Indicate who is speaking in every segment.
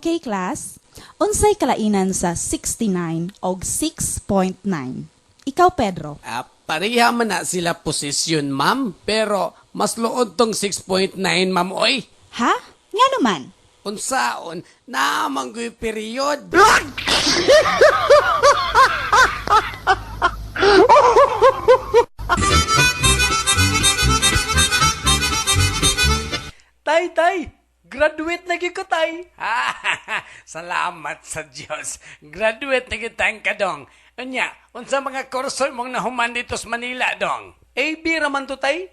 Speaker 1: Okay, class? Unsay kalainan sa 69 og 6.9? Ikaw, Pedro.
Speaker 2: Pareha man na sila posisyon, ma'am. Pero mas luod tong 6.9, ma'am, oy.
Speaker 1: Ha? Nga naman.
Speaker 2: Unsaon, naman ko'y period.
Speaker 3: Tay, graduate na gyud ko, tay.
Speaker 2: Salamat sa Diyos. Graduate na kitang kadong. Anya, unsa mga kurso mong nahuman dito sa Manila, dong?
Speaker 3: AB raman to, tay.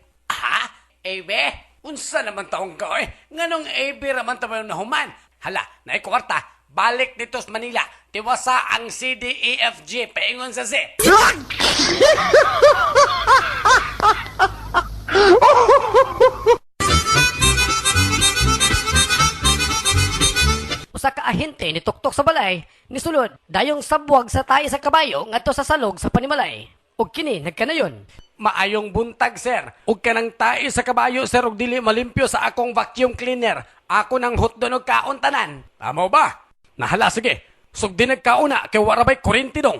Speaker 2: AB? Unsa naman taong ka, eh? Nganong AB raman tayo nahuman? Hala, naikwarta, balik dito sa Manila. Tiwasa ang CDEFG, paingon sa Z.
Speaker 4: Usa ka ahente ni tuktok sa balay, nisulod dayong sabwag sa tayo sa kabayo ngadto sa salog sa panimalay. Ug kini nagkanayon.
Speaker 2: Maayong buntag, sir. Ug kanang tae sa kabayo, sir, ug dili malimpyo sa akong vacuum cleaner. Ako nang hotdon og kaon tanan. Tama ba? Nahala, sige. Sugdi nagkauna, kay warabay kurinti dong.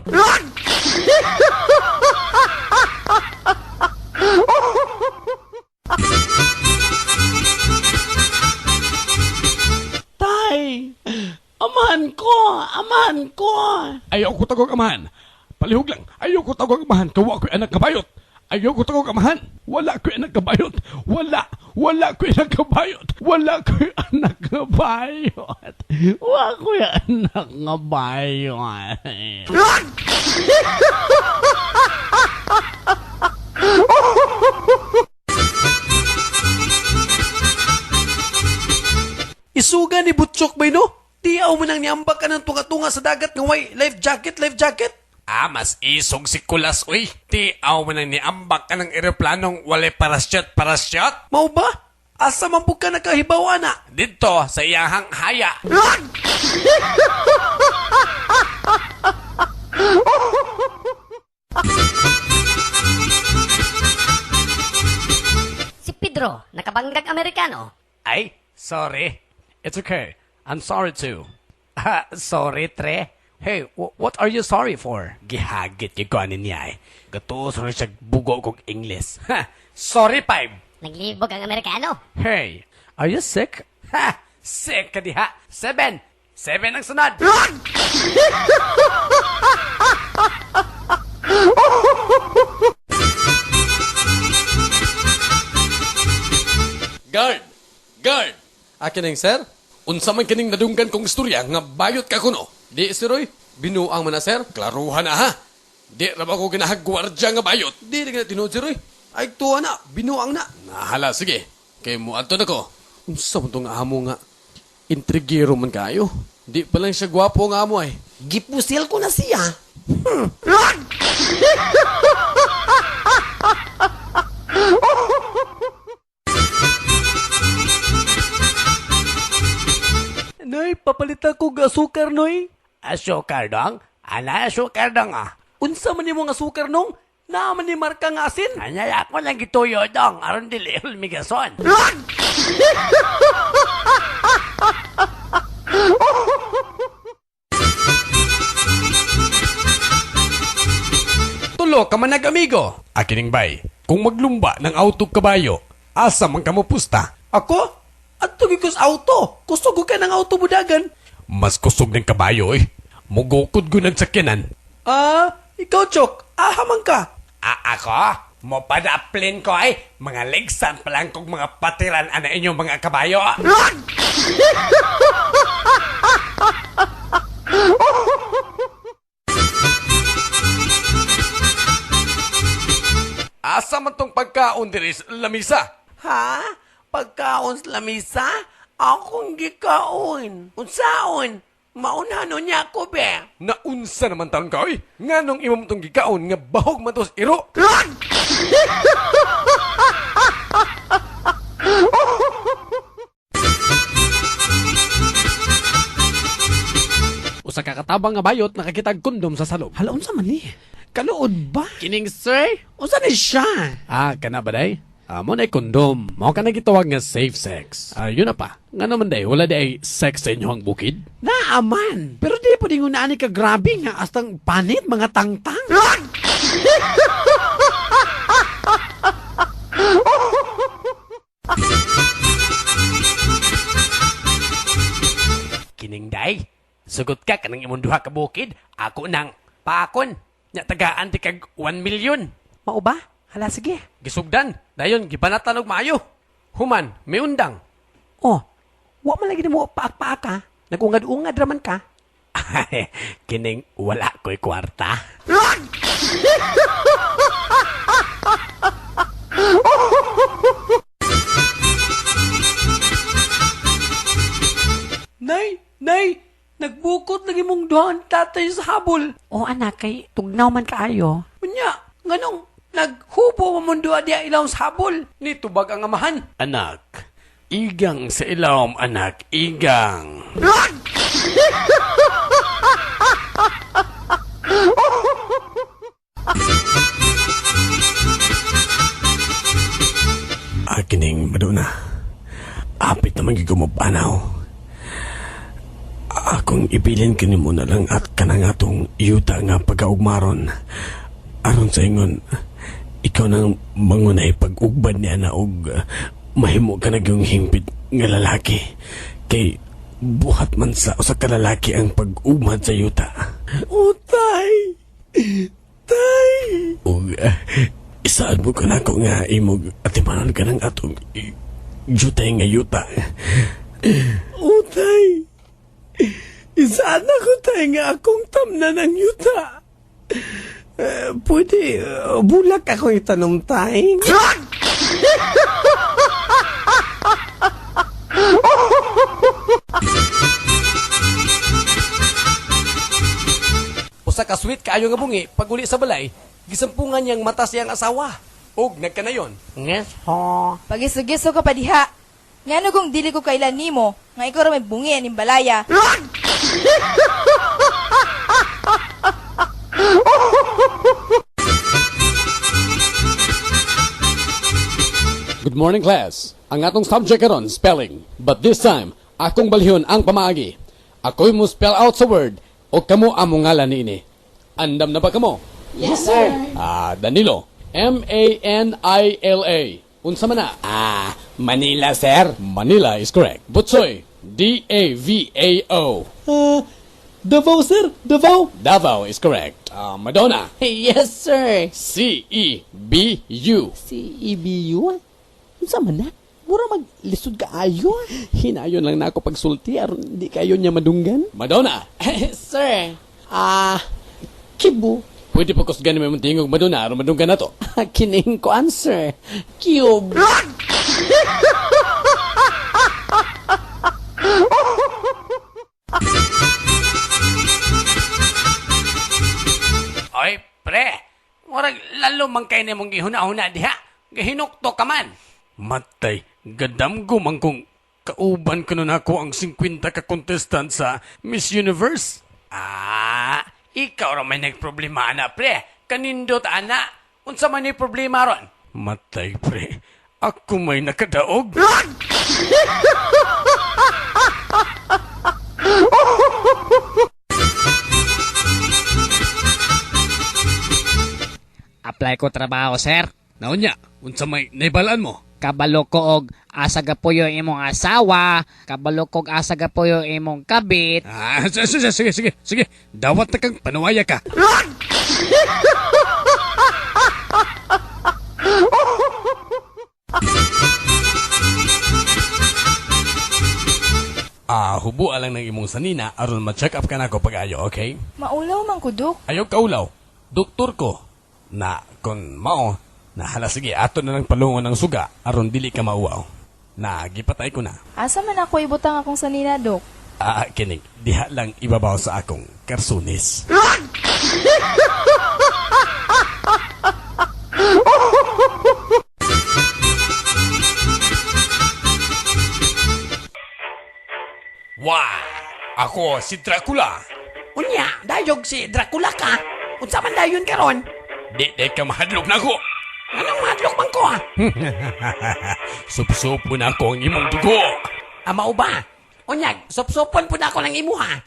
Speaker 3: Tay, amahan ko.
Speaker 5: Ayaw ko tagog amahan. Palihog lang. Ayaw ko tagog amahan. Kawa ko'y anak kabayot. Ayaw ko tagog amahan. Wala ko'y anak kabayot. Wala ko'y anak kabayot. Wala ko'y anak kabayot. Wala ko'y anak kabayot.
Speaker 3: Isuga ni Butchok ba no? Tiyaw mo nang niambak ka ng tunga-tunga sa dagat ng way. Life jacket.
Speaker 2: Mas isog si Kulas, uy. Tiaw mo nang niambak ka ng eroplanong walay parachute.
Speaker 3: Mau ba? Asa man po ka nakahibawa na?
Speaker 2: Dito, sa iyahang haya.
Speaker 4: Si Pedro, nakabanggag Amerikano.
Speaker 2: Ay, sorry. It's okay. I'm sorry too. Sorry, Tre. Hey, what are you sorry for? Gihagit yung kanin niya eh. Gatuos rin siya bugo kong English. Sorry, Five.
Speaker 4: Naglibog ang Amerikano.
Speaker 2: Hey, are you sick? Sick ka diha. 7 ang sunod.
Speaker 3: Guard. Akin ang sir? Unsa man kining nadunggan kong istorya nga bayot ka kuno? Di, Siroy. Binuang man na, sir. Klaruhan na, ha? Di ra ba ko ginahagwardya nga bayot? Di na tinuod, Siroy. Ay, tuwa na. Binuang na. Nahala, sige. Kay mo ato na ko. Unsa man tong amo nga? Intrigero man kayo. Di pa lang siya gwapo nga amo ay. Gipusil ko na siya.
Speaker 2: Noy, papalitan ko asukar, Noy. Asukar dong? Ana asukar dong, ah?
Speaker 3: Unsa man nimo nga sukar nung? Naaman ni marka nga asin.
Speaker 2: Anya ako lang gituyo dong. Aron dili ulmigason.
Speaker 3: Tulo ka man nag-amigo. Akining bay, kung maglumba ng auto kabayo, asa man ka mo pusta? Ako? At tugigos auto. Kusog ka ng auto budagan. Mas kusog ng kabayo eh. Mugukod ko ng sakyanan. Ikaw, Chok. Ahamang ka.
Speaker 2: Ako? Mo padaplin ko ay mga ligsan pa lang kong mga patiran ana inyong mga kabayo.
Speaker 3: Asa man tong pagkaon diri sa lamisa? Ha? Pagkaon sa lamisa? Akong gikaon. Unsaon? Maunano niya ako, be. Naunsa naman taon ka, oy. Nga nung imam tong gikaon, nga bahog man tos iro.
Speaker 5: Usa ka katabang nga bayot nakakitag kondom sa salog.
Speaker 3: Hala, unsa man ni? Kaluod ba?
Speaker 5: Kining sir?
Speaker 3: Unsa ni siya?
Speaker 5: Kana ba day?
Speaker 2: Mo na kondom. Mao ka na gitawag nga safe sex. Yun na pa. Nga naman day, wala day sex sa inyong bukid?
Speaker 5: Naaman. Pero di pa din unaan ka grabe nga astang panit mga tangtang.
Speaker 2: Kining day, sugot ka kanang imong duha ka bukid, ako nang paakon. Nya tagaan ti kag 1 million.
Speaker 4: Mao ba? Hala, sige.
Speaker 2: Gisugdan, dayon gibanatan og maayo. Human, may undang.
Speaker 4: Oh, wa man lagi mo paak-paak ka. Nagungad-ungad raman ka.
Speaker 2: Kining wala ko'y kwarta.
Speaker 4: Nay, nagbukot lagi mong doon tatay sa habol. O anak, kay tugnaw man kaayo.
Speaker 2: Unya, nganong naghubo mo mundo diya ilaw sa habol. Ni tubag ang amahan. Anak, igang sa ilawom anak, igang. Akining maduna, apit naman gigumabanaw. Akong ibilin kini mo na lang at kanang atong yuta nga pagkaugmaron. Aron sa ingon, ikaw nang mangunay pag-ugbad niya na og mahimo ka na yung himpit nga lalaki. Kay buhat man sa usa ka lalaki ang pag-ugmad sa yuta. O tay! Tay! Og isaan mo ka na ko nga imog atimanon ka ng atong yutay nga yuta. O tay! Isaan ako tayo nga akong tamna ng yuta. Pwede, bulak ako itanong tayo. Usa ka sweet kaayo nga bungi, pag uli sa balay, gisampungan niyang mata siyang asawa. Og nagkanayon.
Speaker 4: Yes, ho.
Speaker 6: Pagiso-giso ka pa diha. Ngano kung dili ko kailan nimo, nga ikaw ra may bungi aning balaya.
Speaker 3: Good morning, class. Ang atong subject karon spelling. But this time, akong balhon ang pamaagi. Ako'y mo spell out sa word o kamo among ngalan niini. Andam na ba kamo?
Speaker 6: Yes, sir.
Speaker 3: Danilo. M-A-N-I-L-A. Unsa man na?
Speaker 2: Manila, sir.
Speaker 3: Manila is correct. Butsoy. D-A-V-A-O.
Speaker 2: Davao, sir. Davao.
Speaker 3: Davao is correct. Madonna.
Speaker 4: Yes, sir.
Speaker 3: C-E-B-U.
Speaker 4: C-E-B-U? Unsa man na? Mura maglisod ka ayo.
Speaker 2: Hinayon lang na ako pagsulti aron di kayo niya madunggan.
Speaker 3: Madonna.
Speaker 4: Sir. Kibu.
Speaker 3: Pwede pa kusgan mo tingog Madonna aron madunggan na to.
Speaker 4: Kining ko answer. Cube.
Speaker 2: Oy, pre. Murag lalo man kayo na mong gihuna-huna diha. Gahinukto ka man. Matay, gadamgo man kung kauban ko nun ako ang 50 ka contestant sa Miss Universe. Ikaw ra may nagproblema na, pre. Kanindot, ana. Unsa man ni problema ron? Matay, pre. Ako may nakadaog.
Speaker 7: Apply ko trabaho, sir.
Speaker 2: Naunya, unsa may naibalaan mo?
Speaker 7: Kabalo ko og asa gapuyo imong asawa, kabalo ko og asa gapuyo imong kabit.
Speaker 2: Sige. Dawat na kang panuwaya ka. Hubo lang ng imong sanina aron ma-check up ka na ko pag-ayo, okay?
Speaker 6: Maulaw man ko, Dok.
Speaker 2: Ayaw kaulaw. Doktor ko. Na, kung mao, hala sige, ato na lang palungon ng suga aron dili ka mauwaw. Gipatay ko na.
Speaker 6: Asa man ako ibutang akong sanina, Dok?
Speaker 2: Kinig, diha lang ibabaw sa akong karsunis. Wow! Ako si Dracula.
Speaker 4: Unya, dayog si Dracula ka. Unsa man dayon karon?
Speaker 2: Di ka mahadlok na ko. Anong madlok man ko, ha?
Speaker 3: Sup-supo na ako ang imong dugo.
Speaker 2: Mao ba? Unyag, supsupon po na ako ng imo, ha?